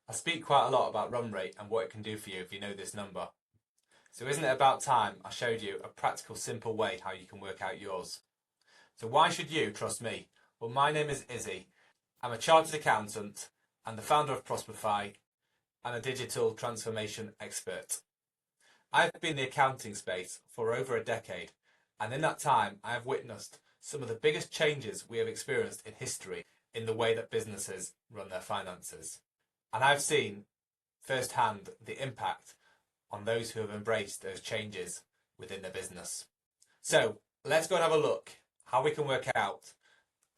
I speak quite a lot about run rate and what it can do for you if you know this number. So isn't it about time I showed you a practical, simple way how you can work out yours? So why should you trust me? Well, my name is Izzy. I'm a chartered accountant and the founder of Prosperify and a digital transformation expert. I've been in the accounting space for over a decade, and in that time I have witnessed some of the biggest changes we have experienced in history in the way that businesses run their finances. And I've seen firsthand the impact on those who have embraced those changes within their business. So let's go and have a look how we can work out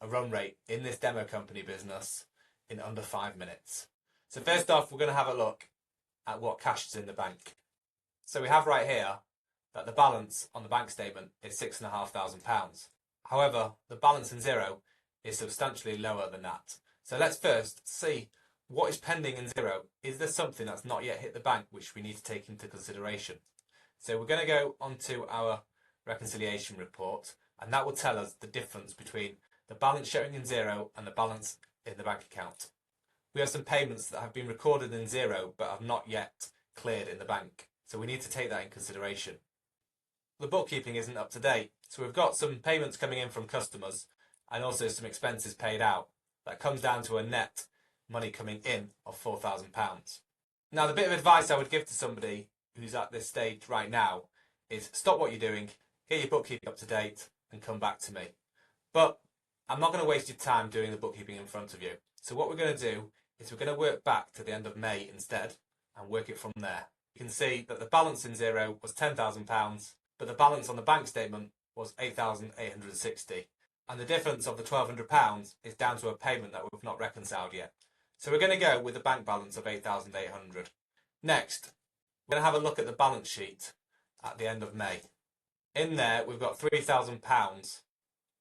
a run rate in this demo company business in under 5 minutes. So first off, we're going to have a look at what cash is in the bank. So we have right here that the balance on the bank statement is £6,500. However, the balance in Xero is substantially lower than that. So let's first see what is pending in Xero. Is there something that's not yet hit the bank which we need to take into consideration? So we're going to go onto our reconciliation report, and that will tell us the difference between the balance showing in Xero and the balance in the bank account. We have some payments that have been recorded in Xero but have not yet cleared in the bank, so we need to take that in consideration. The bookkeeping isn't up to date, so we've got some payments coming in from customers and also some expenses paid out. That comes down to a net money coming in of £4,000. Now, the bit of advice I would give to somebody who's at this stage right now is stop what you're doing, get your bookkeeping up to date and come back to me. But I'm not going to waste your time doing the bookkeeping in front of you. So what we're going to do is we're going to work back to the end of May instead and work it from there. You can see that the balance in Xero was £10,000, but the balance on the bank statement was £8,860. And the difference of the £1,200 is down to a payment that we've not reconciled yet. So we're going to go with a bank balance of £8,800. Next, we're going to have a look at the balance sheet at the end of May. In there, we've got £3,000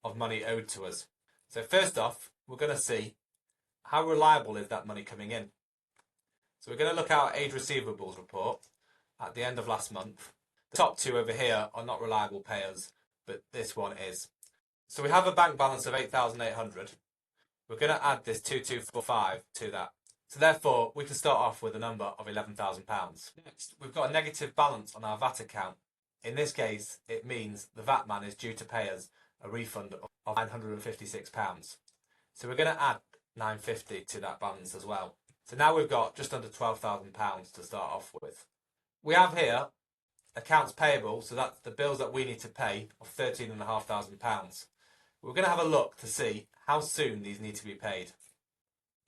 of money owed to us. So first off, we're going to see how reliable is that money coming in. So we're going to look at our age receivables report at the end of last month. The top two over here are not reliable payers, but this one is. So we have a bank balance of 8,800. We're going to add this 2245 to that. So therefore, we can start off with a number of £11,000. Next, we've got a negative balance on our VAT account. In this case, it means the VAT man is due to pay us a refund of £956. So we're going to add £950 to that balance as well. So now we've got just under £12,000 to start off with. We have here accounts payable, so that's the bills that we need to pay of £13,500. We're going to have a look to see how soon these need to be paid.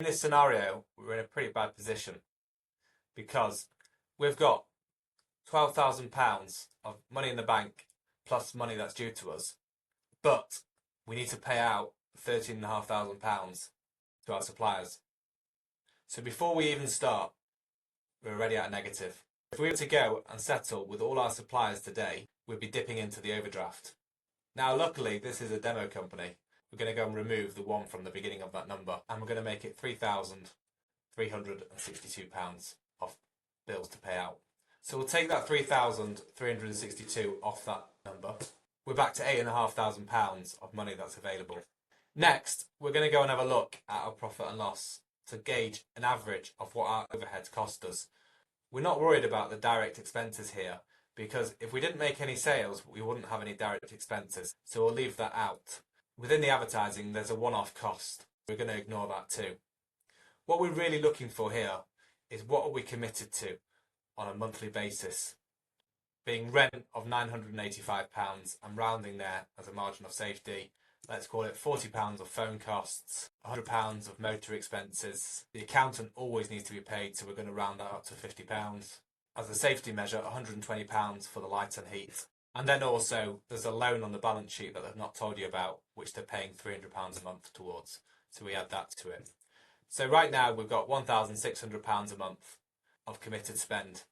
In this scenario, we're in a pretty bad position because we've got £12,000 of money in the bank plus money that's due to us, but we need to pay out £13,500 to our suppliers. So before we even start, we're already at a negative. If we were to go and settle with all our suppliers today, we'd be dipping into the overdraft. Now, luckily, this is a demo company. We're going to go and remove the one from the beginning of that number, and we're going to make it £3,362 of bills to pay out. So we'll take that 3,362 off that number. We're back to £8,500 of money that's available. Next, we're going to go and have a look at our profit and loss to gauge an average of what our overheads cost us. We're not worried about the direct expenses here because if we didn't make any sales, we wouldn't have any direct expenses. So we'll leave that out. Within the advertising, there's a one-off cost. We're going to ignore that too. What we're really looking for here is what are we committed to on a monthly basis. Being rent of £985, I'm rounding there as a margin of safety. Let's call it £40 of phone costs, £100 of motor expenses. The accountant always needs to be paid, so we're going to round that up to £50. As a safety measure, £120 for the light and heat. And then also, there's a loan on the balance sheet that they've not told you about, which they're paying £300 a month towards. So we add that to it. So right now, we've got £1,600 a month of committed spend.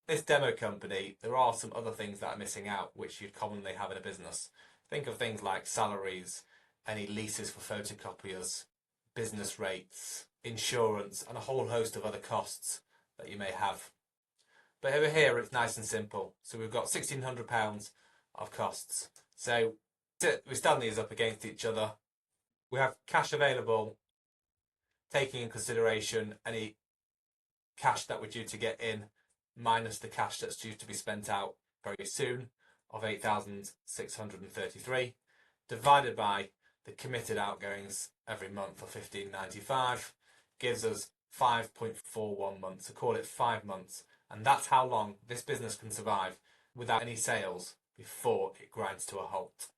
This demo company, there are some other things that are missing out, which you'd commonly have in a business. Think of things like salaries, any leases for photocopiers, business rates, insurance, and a whole host of other costs that you may have. But over here, it's nice and simple. So we've got £1,600 of costs. So we stand these up against each other. We have cash available, taking in consideration any cash that we're due to get in minus the cash that's due to be spent out very soon of 8,633 divided by the committed outgoings every month of 1595 gives us 5.41 months. So call it 5 months. And that's how long this business can survive without any sales before it grinds to a halt.